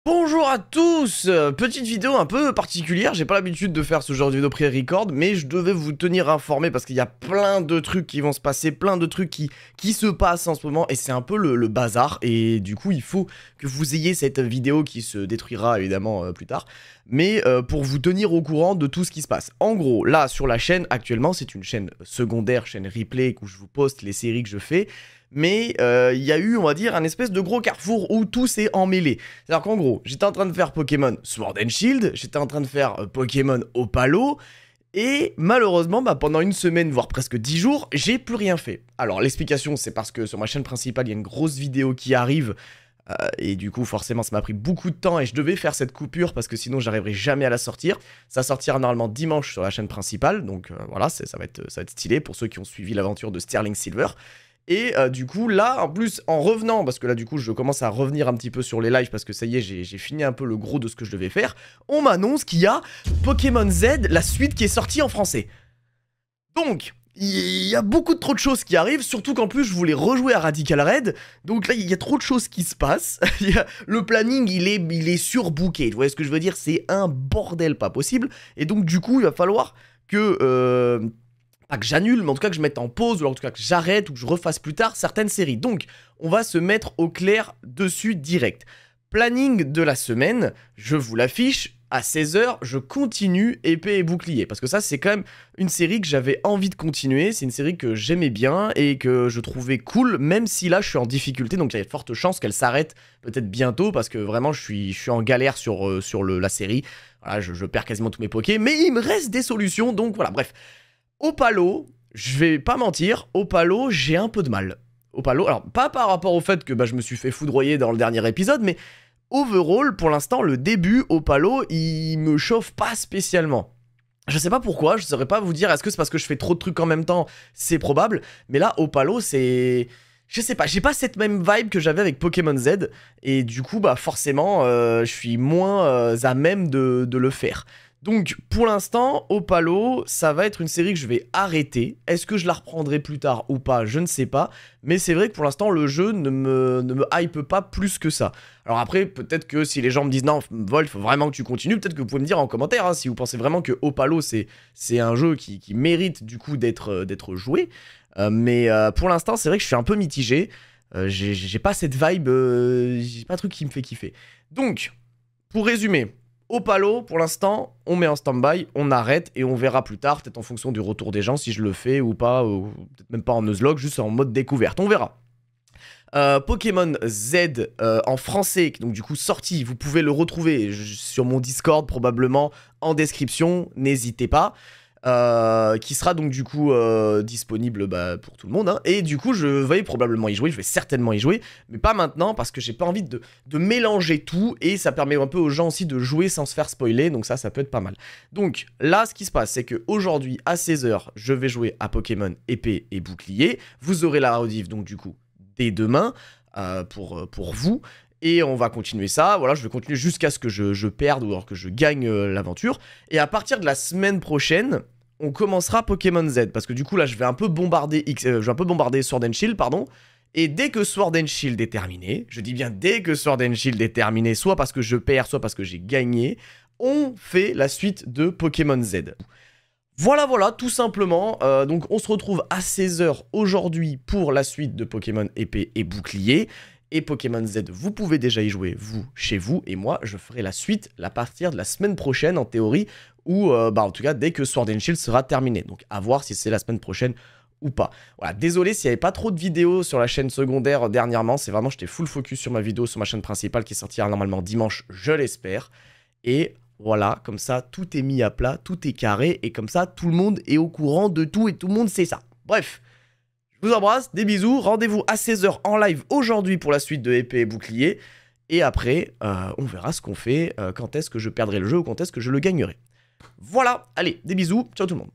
Bonjour à tous, petite vidéo un peu particulière, j'ai pas l'habitude de faire ce genre de vidéo pré-record, mais je devais vous tenir informé parce qu'il y a plein de trucs qui vont se passer, plein de trucs qui se passent en ce moment, et c'est un peu le bazar, et du coup il faut que vous ayez cette vidéo qui se détruira évidemment plus tard, mais pour vous tenir au courant de tout ce qui se passe. En gros, là sur la chaîne, actuellement, c'est une chaîne secondaire, chaîne replay, où je vous poste les séries que je fais, mais il y a eu, on va dire, un espèce de gros carrefour où tout s'est emmêlé. C'est-à-dire qu'en gros, j'étais en train de faire Pokémon Sword and Shield, j'étais en train de faire Pokémon Opalo, et malheureusement, pendant une semaine, voire presque 10 jours, j'ai plus rien fait. Alors l'explication, c'est parce que sur ma chaîne principale, il y a une grosse vidéo qui arrive, et du coup, forcément, ça m'a pris beaucoup de temps, et je devais faire cette coupure, parce que sinon, j'arriverai jamais à la sortir. Ça sortira normalement dimanche sur la chaîne principale, donc voilà, ça va être stylé pour ceux qui ont suivi l'aventure de Sterling Silver. Et du coup là en plus en revenant, parce que là du coup je commence à revenir un petit peu sur les lives parce que ça y est j'ai fini un peu le gros de ce que je devais faire, on m'annonce qu'il y a Pokémon Z, la suite qui est sortie en français. Donc il y a beaucoup trop de choses qui arrivent, surtout qu'en plus je voulais rejouer à Radical Red, donc là il y a trop de choses qui se passent, le planning il est surbooké, vous voyez ce que je veux dire, c'est un bordel pas possible, et donc du coup il va falloir que... pas que j'annule, mais en tout cas que je mette en pause, ou en tout cas que j'arrête, ou que je refasse plus tard certaines séries. Donc, on va se mettre au clair dessus direct. Planning de la semaine, je vous l'affiche, à 16 h, je continue Épée et Bouclier. Parce que ça, c'est quand même une série que j'avais envie de continuer, c'est une série que j'aimais bien, et que je trouvais cool, même si là, je suis en difficulté, donc il y a de fortes chances qu'elle s'arrête peut-être bientôt, parce que vraiment, je suis en galère sur la série. Voilà, je perds quasiment tous mes pokés, mais il me reste des solutions, donc voilà, bref. Opalo, je vais pas mentir, Opalo, j'ai un peu de mal. Opalo, alors pas par rapport au fait que je me suis fait foudroyer dans le dernier épisode, mais overall, pour l'instant, le début, Opalo, il me chauffe pas spécialement. Je sais pas pourquoi, je saurais pas vous dire, est-ce que c'est parce que je fais trop de trucs en même temps, c'est probable, mais là, Opalo, c'est... Je sais pas, j'ai pas cette même vibe que j'avais avec Pokémon Z, et du coup, forcément, je suis moins à même de le faire. Donc, pour l'instant, Opalo, ça va être une série que je vais arrêter. Est-ce que je la reprendrai plus tard ou pas? Je ne sais pas. Mais c'est vrai que pour l'instant, le jeu ne me hype pas plus que ça. Alors après, peut-être que si les gens me disent « Non, Vol, faut vraiment que tu continues », peut-être que vous pouvez me dire en commentaire, hein, si vous pensez vraiment que Opalo, c'est un jeu qui mérite du coup d'être joué. Mais pour l'instant, c'est vrai que je suis un peu mitigé. J'ai pas cette vibe, j'ai pas un truc qui me fait kiffer. Donc, pour résumer... Opalo, pour l'instant, on met en stand-by, on arrête et on verra plus tard, peut-être en fonction du retour des gens, si je le fais ou pas, ou peut-être même pas en Nuzlocke, juste en mode découverte, on verra. Pokémon Z en français, donc du coup sorti, vous pouvez le retrouver sur mon Discord probablement en description, n'hésitez pas. Qui sera donc du coup disponible pour tout le monde, hein. Et du coup je vais probablement y jouer, je vais certainement y jouer, mais pas maintenant parce que j'ai pas envie de mélanger tout, et ça permet un peu aux gens aussi de jouer sans se faire spoiler, donc ça peut être pas mal. Donc là ce qui se passe, c'est que aujourd'hui à 16 h, je vais jouer à Pokémon Épée et Bouclier, vous aurez la rediff donc du coup dès demain pour vous. Et on va continuer ça, voilà, je vais continuer jusqu'à ce que je perde ou alors que je gagne l'aventure. Et à partir de la semaine prochaine, on commencera Pokémon Z, parce que du coup là je vais un peu bombarder Sword and Shield, pardon, et dès que Sword and Shield est terminé, je dis bien dès que Sword and Shield est terminé, soit parce que je perds, soit parce que j'ai gagné, on fait la suite de Pokémon Z. Voilà, tout simplement, donc on se retrouve à 16 h aujourd'hui pour la suite de Pokémon Épée et Bouclier. Et Pokémon Z, vous pouvez déjà y jouer, vous, chez vous, et moi, je ferai la suite à partir de la semaine prochaine, en théorie, ou en tout cas, dès que Sword and Shield sera terminé. Donc, à voir si c'est la semaine prochaine ou pas. Voilà, désolé s'il n'y avait pas trop de vidéos sur la chaîne secondaire dernièrement, c'est vraiment, j'étais full focus sur ma vidéo, sur ma chaîne principale, qui sortira normalement dimanche, je l'espère. Et voilà, comme ça, tout est mis à plat, tout est carré, et comme ça, tout le monde est au courant de tout, et tout le monde sait ça. Bref. Je vous embrasse, des bisous, rendez-vous à 16 h en live aujourd'hui pour la suite de Épée et Bouclier. Et après, on verra ce qu'on fait, quand est-ce que je perdrai le jeu ou quand est-ce que je le gagnerai. Voilà, allez, des bisous, ciao tout le monde.